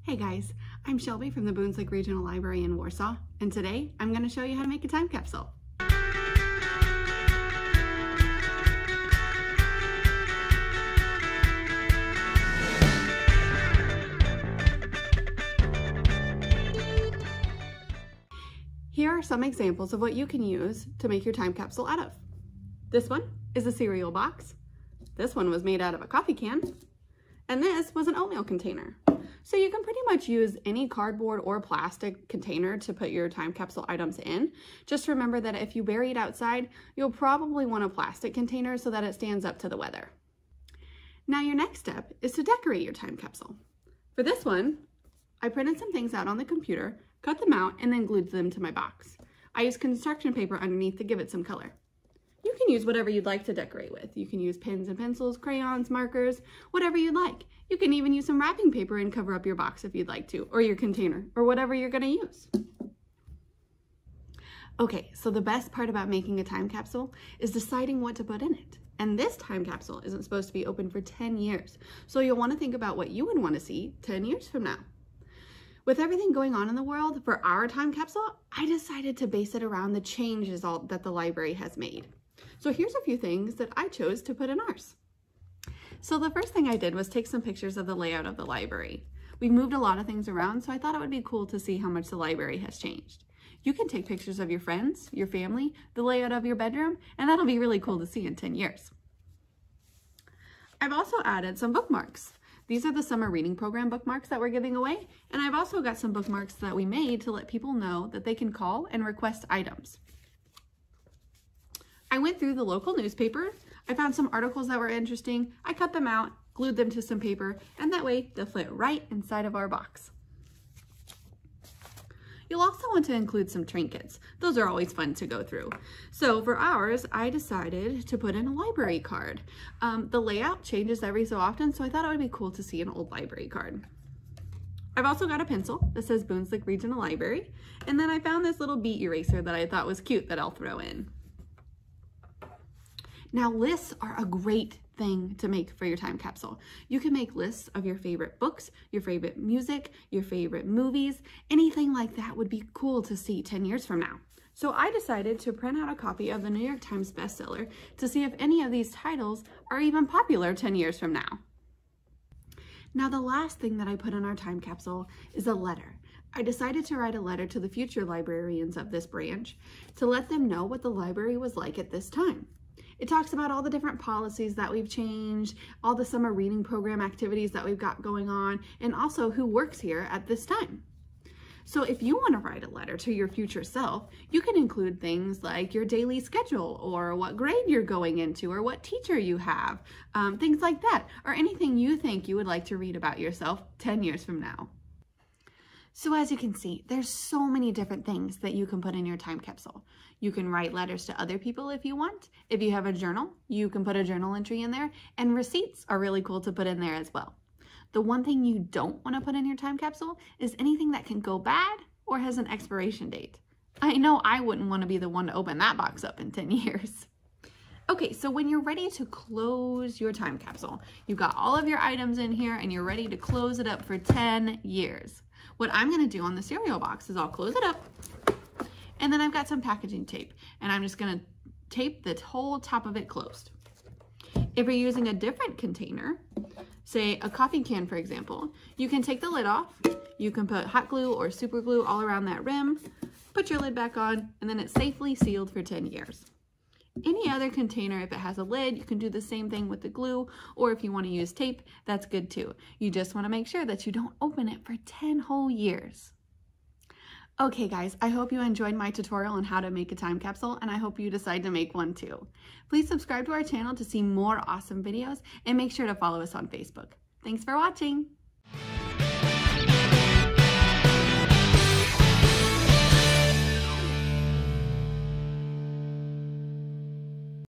Hey guys, I'm Shelby from the Boons Lake Regional Library in Warsaw, and today I'm going to show you how to make a time capsule. Here are some examples of what you can use to make your time capsule out of. This one is a cereal box. This one was made out of a coffee can. And this was an oatmeal container. So you can pretty much use any cardboard or plastic container to put your time capsule items in. Just remember that if you bury it outside, you'll probably want a plastic container so that it stands up to the weather. Now your next step is to decorate your time capsule. For this one, I printed some things out on the computer, cut them out, and then glued them to my box. I used construction paper underneath to give it some color. You can use whatever you'd like to decorate with. You can use pens and pencils, crayons, markers, whatever you'd like. You can even use some wrapping paper and cover up your box if you'd like to, or your container, or whatever you're gonna use. Okay, so the best part about making a time capsule is deciding what to put in it. And this time capsule isn't supposed to be open for 10 years. So you'll wanna think about what you would wanna see 10 years from now. With everything going on in the world, for our time capsule, I decided to base it around the changes that the library has made. So here's a few things that I chose to put in ours. So the first thing I did was take some pictures of the layout of the library. We've moved a lot of things around, so I thought it would be cool to see how much the library has changed. You can take pictures of your friends, your family, the layout of your bedroom, and that'll be really cool to see in 10 years. I've also added some bookmarks. These are the summer reading program bookmarks that we're giving away, and I've also got some bookmarks that we made to let people know that they can call and request items. I went through the local newspaper, I found some articles that were interesting, I cut them out, glued them to some paper, and that way they'll fit right inside of our box. You'll also want to include some trinkets. Those are always fun to go through. So for ours, I decided to put in a library card. The layout changes every so often, so I thought it would be cool to see an old library card. I've also got a pencil that says Boons Lake Regional Library, and then I found this little beat eraser that I thought was cute that I'll throw in. Now lists are a great thing to make for your time capsule. You can make lists of your favorite books, your favorite music, your favorite movies, anything like that would be cool to see 10 years from now. So I decided to print out a copy of the New York Times bestseller to see if any of these titles are even popular 10 years from now. Now the last thing that I put in our time capsule is a letter. I decided to write a letter to the future librarians of this branch to let them know what the library was like at this time. It talks about all the different policies that we've changed, all the summer reading program activities that we've got going on, and also who works here at this time. So if you want to write a letter to your future self, you can include things like your daily schedule, or what grade you're going into, or what teacher you have, things like that, or anything you think you would like to read about yourself 10 years from now. So as you can see, there's so many different things that you can put in your time capsule. You can write letters to other people if you want. If you have a journal, you can put a journal entry in there, and receipts are really cool to put in there as well. The one thing you don't want to put in your time capsule is anything that can go bad or has an expiration date. I know I wouldn't want to be the one to open that box up in 10 years. Okay, so when you're ready to close your time capsule, you've got all of your items in here and you're ready to close it up for 10 years. What I'm gonna do on the cereal box is I'll close it up, and then I've got some packaging tape, and I'm just gonna tape the whole top of it closed. If you're using a different container, say a coffee can for example, you can take the lid off, you can put hot glue or super glue all around that rim, put your lid back on, and then it's safely sealed for 10 years. Any other container, if it has a lid, you can do the same thing with the glue, or if you want to use tape, that's good too. You just want to make sure that you don't open it for 10 whole years. Okay guys, I hope you enjoyed my tutorial on how to make a time capsule, and I hope you decide to make one too. Please subscribe to our channel to see more awesome videos, and make sure to follow us on Facebook. Thanks for watching!